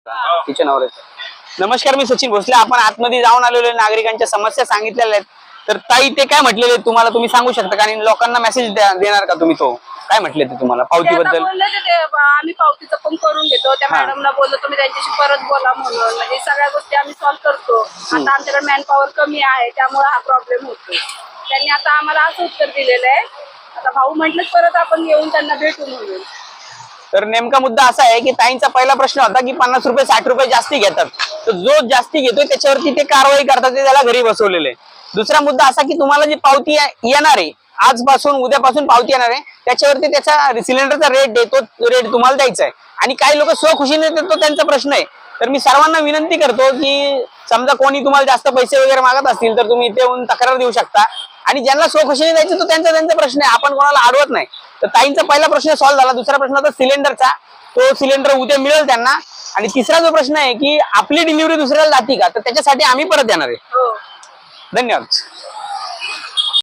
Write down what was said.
तिच्या नवऱ्याचं. नमस्कार, मी सचिन भोसले. आपण आतमध्ये जाऊन आलेलो आहे, नागरिकांच्या समस्या सांगितलेल्या आहेत. तर ताई ते काय म्हटलेले तुम्हाला, तुम्ही सांगू शकता का? आणि लोकांना मेसेज देणार का तुम्ही? तो काय म्हटले ते तुम्हाला पावतीबद्दल? आम्ही पावतीचं पण करून घेतो. त्या मॅडमला बोललो तुम्ही त्यांच्याशी परत बोला म्हणून, म्हणजे सगळ्या गोष्टी आम्ही सॉल्व्ह करतो. आता आमच्याकडे मॅनपॉवर कमी आहे, त्यामुळे हा प्रॉब्लेम होतो. त्यांनी आता आम्हाला असं उत्तर दिलेलं आहे. आता भाऊ म्हटलं परत आपण येऊन त्यांना भेटू म्हणून. तर नेमका मुद्दा असा आहे की ताईंचा पहिला प्रश्न होता की 50 रुपये 60 रुपये जास्ती घेतात, तर जो जास्ती घेतोय त्याच्यावरती ते कारवाई करतात, ते त्याला घरी बसवलेले. दुसरा मुद्दा असा की तुम्हाला जी पावती येणार आहे, आजपासून उद्यापासून पावती येणार आहे, त्याच्यावरती त्याचा सिलेंडरचा रेट आहे, तो रेट तुम्हाला द्यायचा आहे. आणि काही लोक स्वखुशीने देतात, तो त्यांचा प्रश्न आहे. तर मी सर्वांना विनंती करतो की समजा कोणी तुम्हाला जास्त पैसे वगैरे मागत असतील तर तुम्ही इथे येऊन तक्रार देऊ शकता. आणि ज्यांना स्वखुशीने द्यायचं तो त्यांचा प्रश्न आहे, आपण कोणाला अडवत नाही. तर ताईंचा पहिला प्रश्न सॉल्व्ह झाला. दुसरा प्रश्न होता सिलेंडरचा, तो सिलेंडर उद्या मिळेल त्यांना. आणि तिसरा जो प्रश्न आहे की आपली डिलिव्हरी दुसऱ्याला जाती का, तर त्याच्यासाठी आम्ही परत येणार आहे. धन्यवाद.